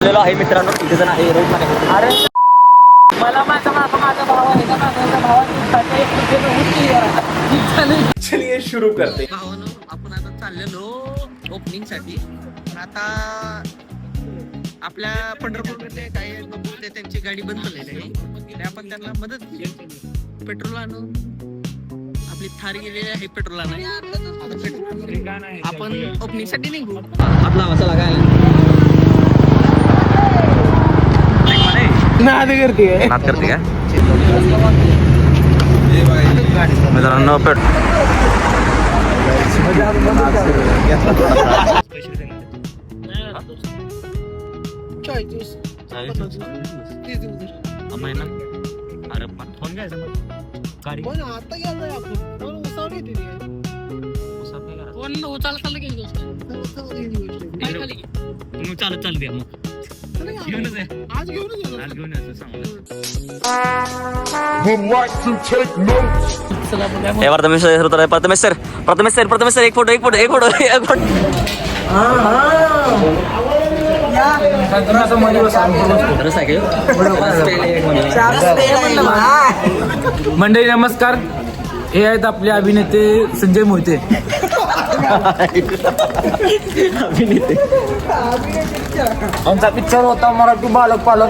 आहे मित्रांनो, तिथे जण आहे रोड मध्ये. अरे मला माझा भाव आहे का माझ्या भावाची चलिए शुरू करते. भावानो आपण आता चाललेलो ओपनिंग साठी. पण आता आपल्या पंढरपूरमध्ये काही लोक होते, त्यांची गाडी बंद झालेली आहे. ते आपण त्यांना मदत केली, पेट्रोल आणून. आपली थार गेलेली आहे पेट्रोल आणायला. आपण ओपनिंग साठी निघू. आपला मसाला काय नाद करते नाद करते का मित्रांनो? अरे फोन घ्यायचा चालत चालू द्या मग घेऊनच आहे. आज घेऊन यायचं सांगलं. प्रथमेश सर एक फोटो मंडळी नमस्कार. हे आहेत आपले अभिनेते संजय मोहिते. आमचा पिक्चर होता मराठी बालक पालक.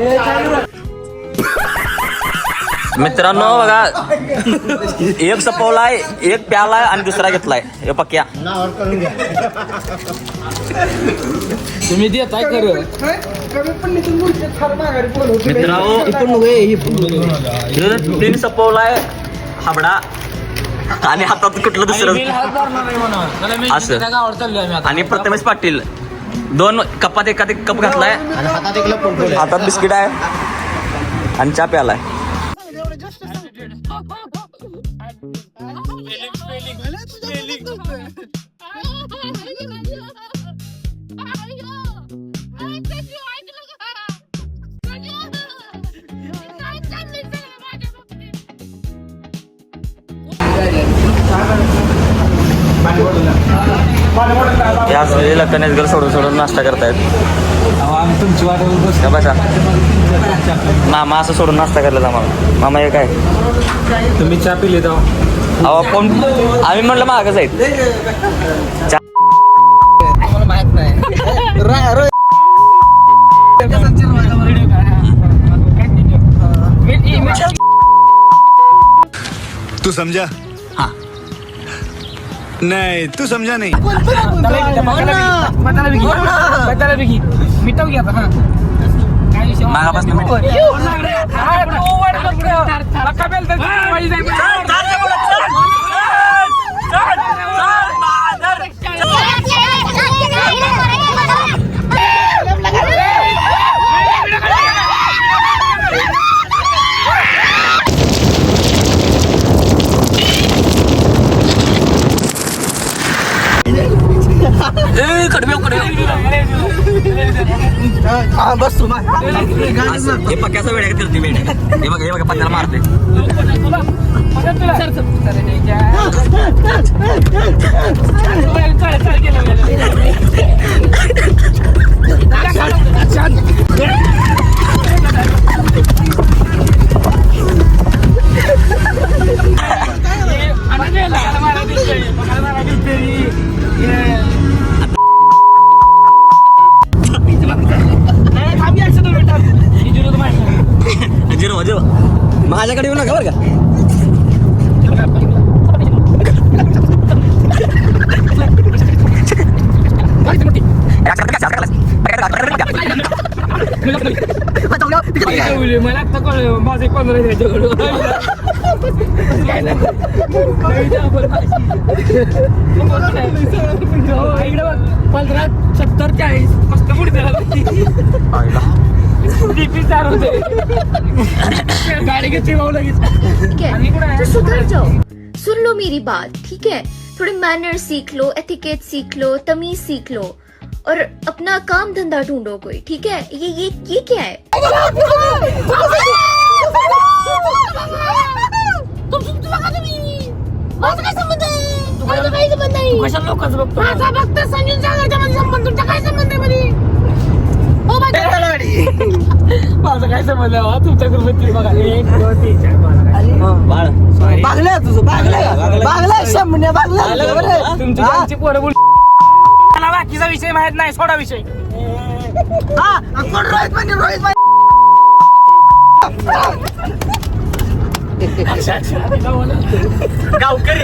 मित्रांनो बघा, एक सपवलाय, एक प्यालाय आणि दुसरा घेतलाय. हे पक्या तुम्ही देताय खरं मित्रांनो. तीन सपवलाय हाबडा आणि हातात कुठलं दुसरं असं. आणि प्रथमेश पाटील 2 कपात एखाद कप घातलाय, हातात बिस्किट आहे आणि चहा प्यालाय. हे असलेले कनेसगर सोडून नाश्ता करतायत. तुमची वाट बसा मामा असं सोडून नाश्ता करायला आम्हाला. मामा हे काय तुम्ही चहा पिले जाऊ. अहो कोण आम्ही म्हटलं मागच आहेत. माहित नाही. तू समझा? हाँ. नहीं तू समझा नहीं. मिटव घ्या मागापासून हे पक्याचा वेळ आहे. हे बघा पत्त्याला मारते. माझ्याकडे येऊ नका बरं का. मला आता कळलं माझे 15 15 70 40 मस्त पुढे गाड़ी के ठीक है तो सुधर जाओ. सुन लो मेरी बात, ठीक है. थोड़े मैनर सीख लो, एथिकेट सीख लो, तमीज सीख लो और अपना काम धंधा ढूंढो कोई. ठीक है. ये क्या है? कशा लोकांचं बघतो. माझा फक्त संजून सागरच्या मध्ये संबंध. तुमचा काय संबंध आहे मध्ये? ओ माझं काय समजलं बा, तुमच्या ग्रुपमध्ये बघा 1 2 3 4 बागलाय तुझं बागलाय शंभर बागलाय तुमची त्यांची पोरं बोल. मला बाकीचा विषय माहित नाही, सोडा विषय. कोण रोहित म्हणजे रोहित गावकरी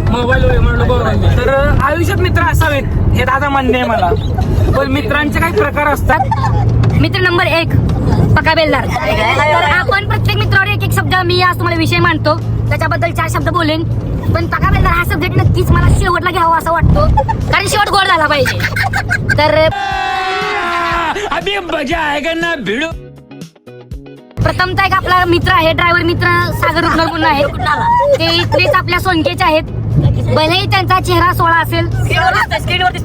मोबाईल म्हणलं. तर आयुष्यात मित्र असावेत हे दादा म्हणणे आहे मला. पण मित्रांचे काही प्रकार असतात. मित्र नंबर 1 पक्का बेलदार. तर आपण प्रत्येक मित्रावर एक एक शब्द, मी आज तुम्हाला विषय मांडतो त्याच्याबद्दल 4 शब्द बोलेन. पण पक्का बेलदार हा सब्जेक्ट नक्कीच मला शेवटला घ्यावा असं वाटतो, कारण शेवट गोड झाला पाहिजे. तर अभी मजा आएगा ना भिडो. प्रथमतः एक आपला मित्र आहे, ड्रायव्हर मित्र सागर रुपनर म्हणून आहे. ते इथलेच आपल्या सोनकेचे आहेत. भलेही त्यांचा चेहरा सोळा असेल,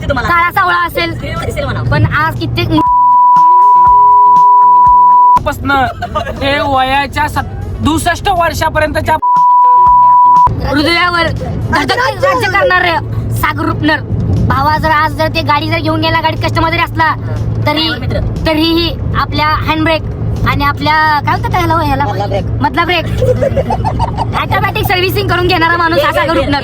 काळा सावळा असेल, पण आज कित्येक ते वयाच्या 67 वर्षापर्यंतच्या हृदयावर धडधड राज्य करणार सागर रुपनर भावा. जर आज जर ते गाडी जर घेऊन गेला, गाडी कस्टमर जरी असला तरीही आपल्या हँडब्रेक आणि आपल्या काय होतं त्याला मधला ब्रेक ऑटोमॅटिक सर्व्हिसिंग करून घेणारा माणूस हा सागर रुपनर,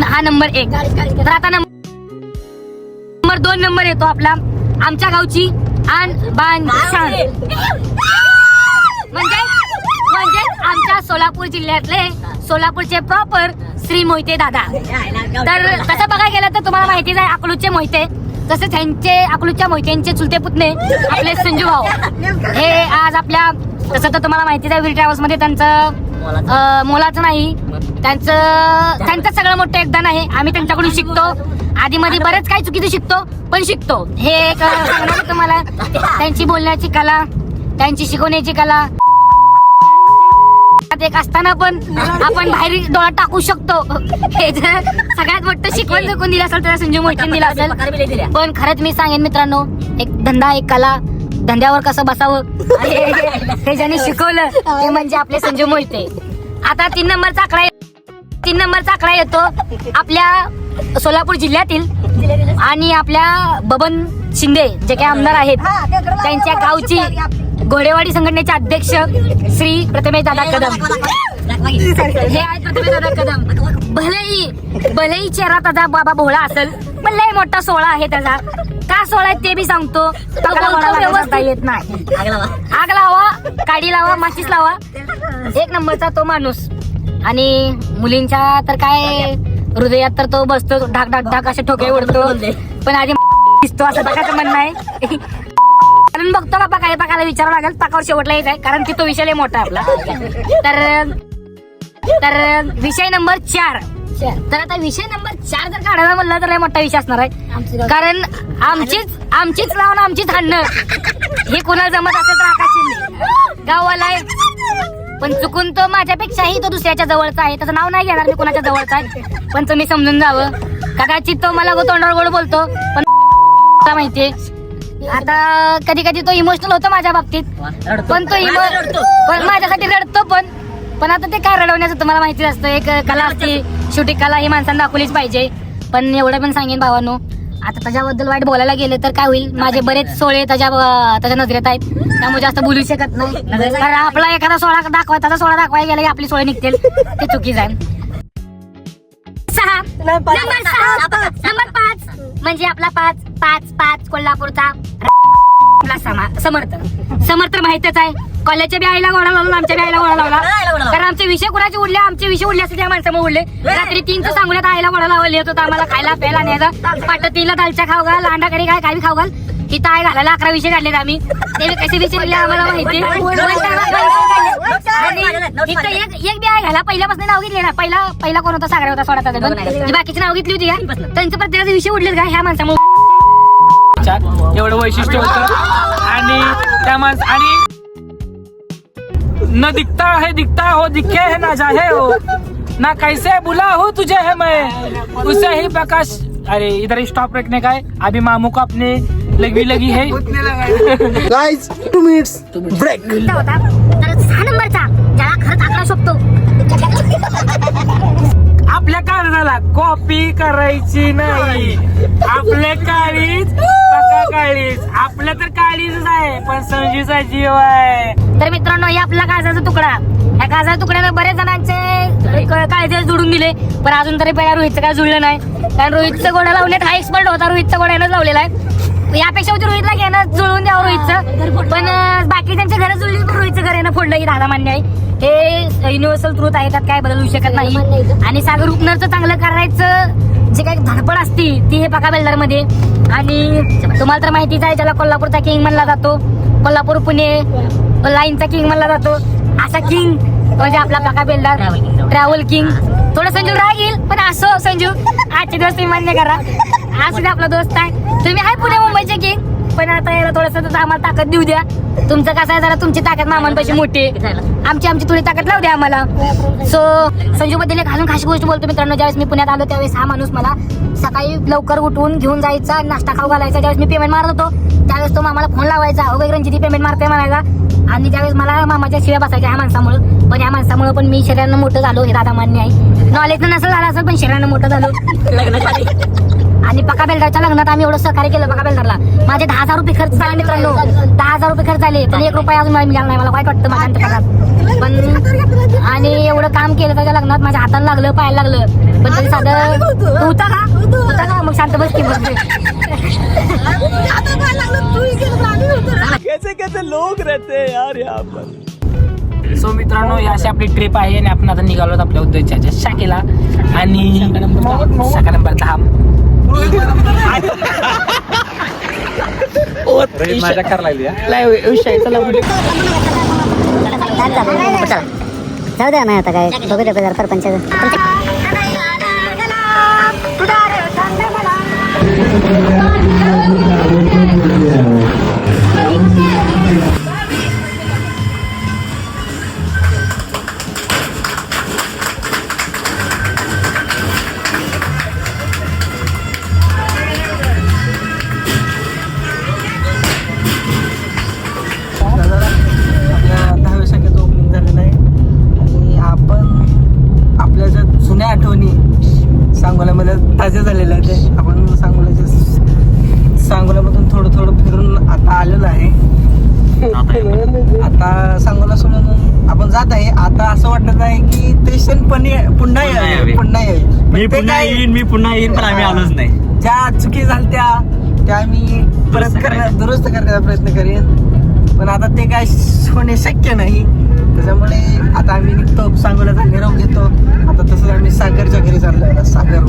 हा नंबर 1. तर आता नंबर 2 नंबर येतो आपला आमच्या गावची आन बान शान, म्हणजे आमच्या सोलापूर जिल्ह्यातले, सोलापूरचे प्रॉपर श्री मोहिते दादा. तर तसं बघायला गेलं तर तुम्हाला माहितीच आहे अकलूजचे मोहिते, तसे त्यांचे अकलूजच्या मोहित्यांचे चुलते पुतणे आपले संजू भाऊ हे आज आपल्या, तसं तर तुम्हाला माहितीच आहे वीर ट्रॅव्हल्स मध्ये त्यांचं मोलाचं नाही, त्यांचं सगळं मोठं योगदान आहे. आम्ही त्यांच्याकडून शिकतो, आधी मध्ये बरेच काही चुकीचं शिकतो, पण शिकतो. हे एक सांगणार तुम्हाला, त्यांची बोलण्याची कला, त्यांची शिकवण्याची कला एक असताना पण आपण बाहेर डोळा टाकू शकतो. हे जर सगळ्यात मोठं शिकवण जर कोण दिलं असेल तर संजू मोहिते दिला असेल. पण खरंच मी सांगेन मित्रांनो, एक धंदा, एक कला, धंद्यावर कसं बसावं हे ज्यांनी शिकवलं ते म्हणजे आपले संजू मोहिते. आता 3 नंबरचा आकडा येतो आपल्या सोलापूर जिल्ह्यातील आणि आपल्या बबन शिंदे जे काही आमदार आहेत, त्यांच्या गावची घोडेवाडी संघटनेचे अध्यक्ष श्री प्रथमेश दादा कदम हे आहेत. प्रथमेश दादा कदम भलेही चेहरा त्याचा बाबा भोळा असेल, पण लय मोठा सोहळा आहे त्याचा. का सोहळा आहे ते बी सांगतो. व्यवस्था येत नाही, आग लावा, काडी लावा, माचीस लावा, 1 नंबरचा तो माणूस. आणि मुलींच्या तर काय हृदयात तर तो बसतो, ढाक ढाक ढाक असे ठोके उडतो, पण आधी दिसतो असं बघायचं म्हणणं आहे. कारण बघतो का पाकाला विचारावं लागेल, पाकावर शेवटला येत आहे, कारण की तो विषय लय मोठा आपला. तर विषय नंबर 4. तर आता विषय नंबर 4 जर काढायला म्हणलं तर लय मोठा विषय असणार आहे, कारण आमचीच लावून आमचीच हाणणं हे कोणाला जमत असेल तर आकाश शिंदे गाववाला आहे. पण चुकून तो माझ्यापेक्षाही तो दुसऱ्याच्या जवळचा आहे. त्याचं नाव नाही घेणार मी कोणाच्या जवळचा आहे, पण तुम्ही समजून जावं. कदाचित तो मला तोंडावर गोड बोलतो, पण माहितीये आता कधी कधी तो इमोशनल होतो माझ्या बाबतीत, पण तो पण माझ्यासाठी रडतो. पण आता ते काय रडवण्याचं तुम्हाला माहिती असतं, एक कला असते, शेवटी कला ही माणसांना दाखवलीच पाहिजे. पण एवढं पण सांगेन भावांनो, आता त्याच्याबद्दल वाईट बोलायला गेले तर काय होईल, माझे बरेच सोळे त्याच्या नजरेत आहेत, त्यामुळे जास्त बोलू शकत नाही. कारण आपला एखादा सोळा दाखवायला गेला की आपली सोळे निघतील, ते चुकीच आहे. नंबर 5 म्हणजे आपला 5 कोल्हापूरचा समर्थ माहितच आहे. कॉलेजच्या बी आईला गोळा लावला, आमच्या बी आईला गोळा लावला, कारण आमचे विषय कुणाचे उडले, आमचे विषय उडले असते त्या माणसामुळे उडले. रात्री 3चं सांगून आईला गोळा लावले होतं आम्हाला खायला प्यायला न्यायचा. पाट 3ला दालच्या खाऊ घाल, अंडा करी काय काय खाऊ घाल. इथं आई घालायला 11 विषय काढले आम्ही, ते कसे विषय दिले आम्हाला माहिती. इथं एक बी आई घाला पहिल्यापासून नाव घेतले ना, पहिला कोण होता, सागरा होता, सोडा होता, बाकीची नाव घेतली होती का, त्यांचं प्रत्येकाचे विषय उडलेत का ह्या माणसामुळे. एवढं वैशिष्ट्य होतं. आणि त्या आणि न दिखता हो, दिखे है ना जाहे हो, ना कैसे बुला हो तुझे है मैं, उसे ही प्रकाश. अरे इधर स्टॉप रखने का है, अभी मामू को अपने लगी है. Guys 2 minutes break. होता तर 6 नंबरचा ज्याला खरंच आकडा शोभतो आपल्या कागदाला कॉपी करायची नाही. आपल्या काळीच पक्का काळीच, आपल्या तर काळीच आहे पण संजूचा जीव आहे. तर मित्रांनो, हे आपला काळजाचा तुकडा. या काळजाच्या तुकड्यानं बरेच जणांचे काळजे जुळून दिले, पण अजून तरी पहिला रोहितचं काय जुळलं नाही. कारण रोहितचं गोडा लावण्यात हा एक्सपर्ट होता. रोहितचं गोड्यानंच लावलेला आहे. यापेक्षा होती रोहितला घेणं जुळवून द्यावं रोहितचं, पण बाकी त्यांच्या घरं जुळली पण रोहितचं घर येणं फोडलं ही दादा मान्य आहे. हे युनिव्हर्सल ट्रूथ आहे, त्यात काय बदलू शकत नाही. आणि सागर उपनरचं चांगलं करायचं जे काही धडपड असती ती हे पका बेल्डर मध्ये. आणि तुम्हाला तर माहितीच आहे, ज्याला कोल्हापूरचा किंग म्हणला जातो, कोल्हापूर पुणे लाईनचा किंग म्हणला जातो, असा किंग म्हणजे आपला पका बेल्डर ट्रॅव्हल किंग. थोडं संजू राग येईल, पण असो संजू, आजचे दिवस तुम्ही मान्य करा. आज सुद्धा आपला दोस्त आहे. तुम्ही आहे पुणे मुंबईचे किंग, पण आता याला थोडंसं आम्हाला ताकद देऊ द्या. तुमचं कसं आहे, जरा तुमची ताकद मामांपाशी मोठी आहे, आमची थोडी ताकद लावू द्या आम्हाला. सो संजू बद्दल एक अजून खास गोष्ट बोलतो मित्रांनो. ज्यावेळेस मी पुण्यात आलो त्यावेळेस हा माणूस मला सकाळी लवकर उठवून घेऊन जायचा, नाश्ता खाऊ घालायचा. ज्यावेळेस मी पेमेंट मारत होतो त्यावेळेस तो मामाला फोन लावायचा, अगं रंजिती पेमेंट मारते म्हणायला. आणि त्यावेळेस मला मामाच्या शिव्या बसायच्या ह्या माणसामुळे. पण ह्या माणसामुळे पण मी शरीरानं मोठं झालो, हे दादा मान्य आहे. नॉलेज नसेल झालं असेल, पण शरीरानं मोठं झालो लग्नासाठी. आणि पका बेल्डरच्या लग्नात आम्ही एवढं सहकार्य केलं. पका बेल्डरला माझे 10,000 रुपये खर्च झाले मित्रांनो, 10,000 रुपये खर्च झाले, पण 1 रुपया अजून मिळाला नाही. मला वाईट वाटतं माझ्या अंतकरणात, पण आणि एवढं काम केलं त्याच्या लग्नात, माझ्या हाताला लागलं, पायाला लागलं, पण तरी साधं तू होता का मग शांत बस की बसते. कैसे कैसे लोग रहते हैं यार यहाँ पर. सो मित्रांनो, ही अशी आपली ट्रिप आहे आणि आपण आता निघालो आपल्या उद्योजकाच्या शाखेला. आणि शाखा नंबर 10 माझ्या कार लागली जाऊ द्या ना, आता काय बघू द्या सरपंच. आपल्या 10व्या शाखेचं ओपनिंग झालेलं आहे. आणि आपण आपल्या ज्या जुन्या आठवणी सांगोल्यामध्ये ताज्या झालेल्या आहेत, आपण सांगोल्यामधून थोडं फिरून आता आलेलो आहे. आता सांगोला सोडून आपण जात आहे. आता असं वाटत आहे की ते क्षण पुन्हा यावे. मी पुन्हा येईन पण आम्ही आलोच नाही. ज्या चुकी झाल्या त्या मी परत दुरुस्त करण्याचा प्रयत्न करेन, पण आता ते काय होणे शक्य नाही. त्याच्यामुळे आता आम्ही निघतो, सांगोल्याचा निरोप घेतो. आता तसंच आम्ही सागरच्या घरी चाललोय. सागर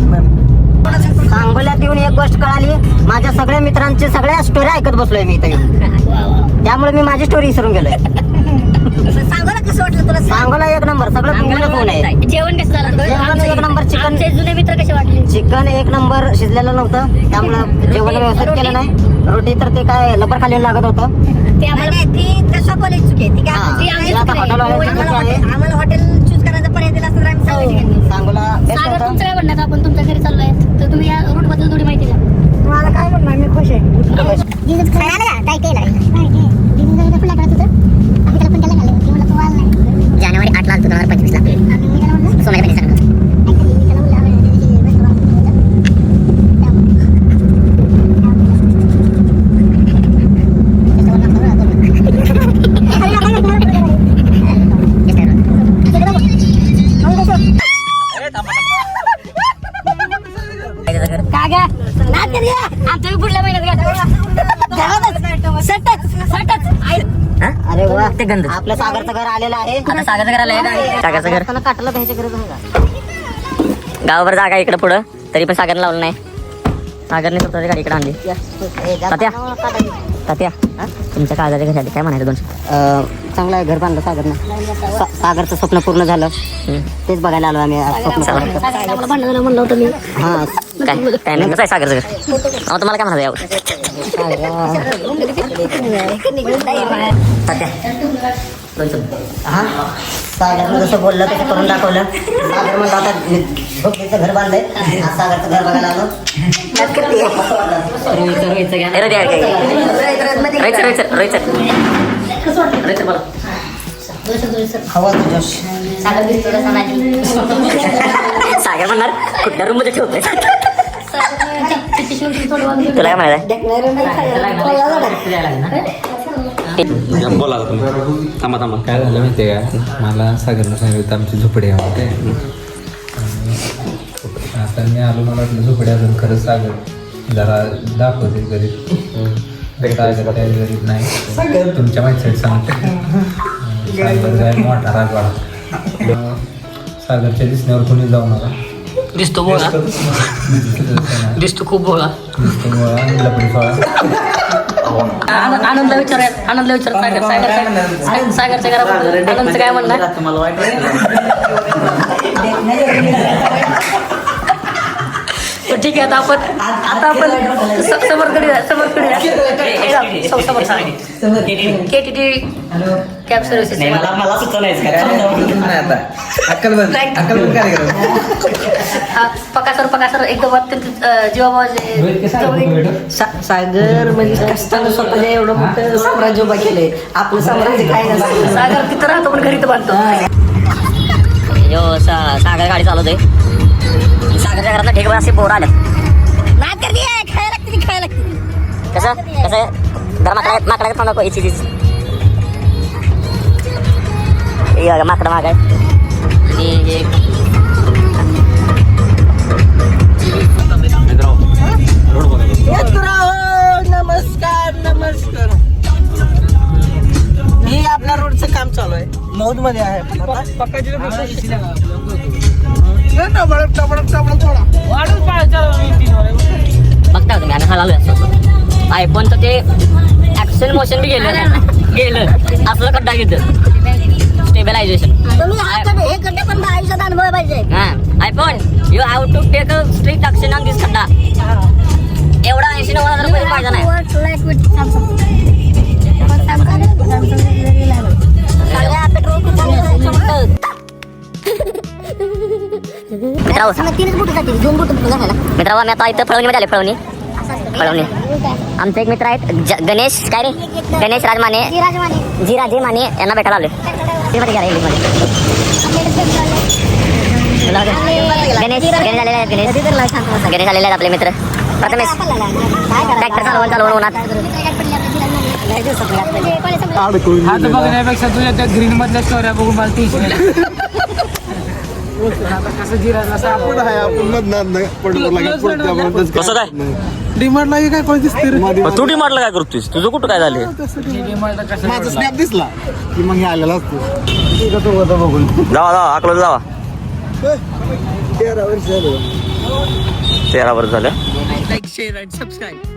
सांगोल्यात येऊन एक गोष्ट कळाली, माझ्या सगळ्या मित्रांची सगळ्या स्टोरी ऐकत बसलोय मी इथे येऊन. त्यामुळे मी माझी स्टोरी विसरून गेलोय. सांगोला कसं वाटलं तुला? सांगोला एक नंबर, सगळं फोन आहे. जेवण कसं झालं? जेवण एक नंबर. चिकन जुने मित्र कसे वाटले? चिकन एक नंबर शिजलेलं नव्हतं, त्यामुळे जेवण व्यवस्थित केलं नाही. रोटी तर ते काय लबर खाली लागत होतं. ते आम्हाला ती तसं कॉलेज चुकी आहे. आम्हाला हॉटेल चूज करायचा पर्याय दिला असता तर आम्ही सांगोला. तुमचं काय म्हणण्यात, आपण तुमच्या घरी चाललोय तर तुम्ही या रूट बद्दल थोडी माहिती द्या. तुम्हाला काय म्हणणार, मी खुश आहे. जानेवारी 8 ला 2025 ला सोन्याच्या सांगा. आमच्या पुढल्या महिन्यात अरे वा, ते गंध आपलं सागरचं घर आलेलं आहे. आता सागरचं घर आलंय. सागरचं घर काटलं पाहिजे गरज नाही का? गावावर जागा इकडे पुढं, तरी पण सागरने लावलं नाही. सागरने स्वतःची गाडी इकडे आणली. तात्या तुमच्या काळजाच्या घरी आली, काय म्हणायचं 200? चांगलं आहे, घर बांधलं सागरनं. सागरचं स्वप्न पूर्ण झालं, तेच बघायला आलो आम्ही. स्वप्न म्हणलं होतं मी. हा काय नाही, कसं आहे सागरचं घर? तुम्हाला काय म्हणायचं यावर? सागरनं जसं बोललं तसं करून दाखवलं. सागर म्हणलं आता झोपडीचं घर बांधलंय, सागरचं घर बघायला आलो. हवा तुझ्या सागर म्हणणार कुठल्या रूम मध्ये ठेवतोय तुला काय म्हणायचं बोला तुम्ही थांबा थांबा. काय झालं माहिती आहे का मला सागरनं सांगितलं आमची झोपडी आहे काय आता मी आलो मला वाटलं झोपडी अजून खरंच सागर जरा दाखवते गरीब सागर काय गरीब नाही तुमच्या माहिती सांगते सागर काय मोठा राजवाडा सागरच्या दिसण्यावर कोणी जाऊ नका दिसतो बोळा दिसतो खूप बोळा दिसतो मुळा आणि लपडी सोळा आनंदला विचार सागरच्या घरात आनंदचं काय म्हणणार तुम्हाला वाईट ठीक आहे आता आपण समोर केटीटी कॅब सर्व्हिसेस मला सुचवायचं पकासर एकदम अत्यंत जीवाभावाचे सागर म्हणजे कष्टानं स्वतःच्या एवढं मोठं साम्राज्य उभा केलंय आपलं साम्राज्य काय नसतं सागर तिथं राहतो पण घरी तर बांधतो सागर गाडी चालवतोय सागरच्या घरातला ढेकभर असे बोर आले खायला लागते कसं जरा माकडा थांबा कोयची माकडा माग आहे नमस्कार हे आपल्या रोडचं काम चालू आहे मौद मध्ये आहे बघता तुम्ही आणि हलालो आयफोनचं ते ऍक्शन मोशन बी गेलं असलं खड्डा घेतं stabilization iPhone you have to take a strict action on this खड्डा एवढा 80-90 हजार रुपये पाहिजे नाही मित्रांनो मी आता इथं फळवणीमध्ये आले फळवणी आमचे एक मित्र आहेत गणेश काय रे गणेश राजमाने जी माने यांना भेटायला आले गणेश आलेले आहेत आपले मित्र प्रथमेश ट्रॅक्टर चालवून उन्हात हात बघण्यापेक्षा तुझ्या त्या ग्रीन मधल्या स्टोऱ्या बघून मला टेन्शन आता कसं जिरायला असं आपण कसं काय डिमांडला काय कोण दिसते तू डिमांडला काय करतोस तुझं कुठं काय झाले माझा स्नॅप दिसला की मग हे आलेला असतो बघून जावा आकलं जावा 13 वर्ष झालं 13 वर्ष झालं लाईक शेअर आणि सबस्क्राईब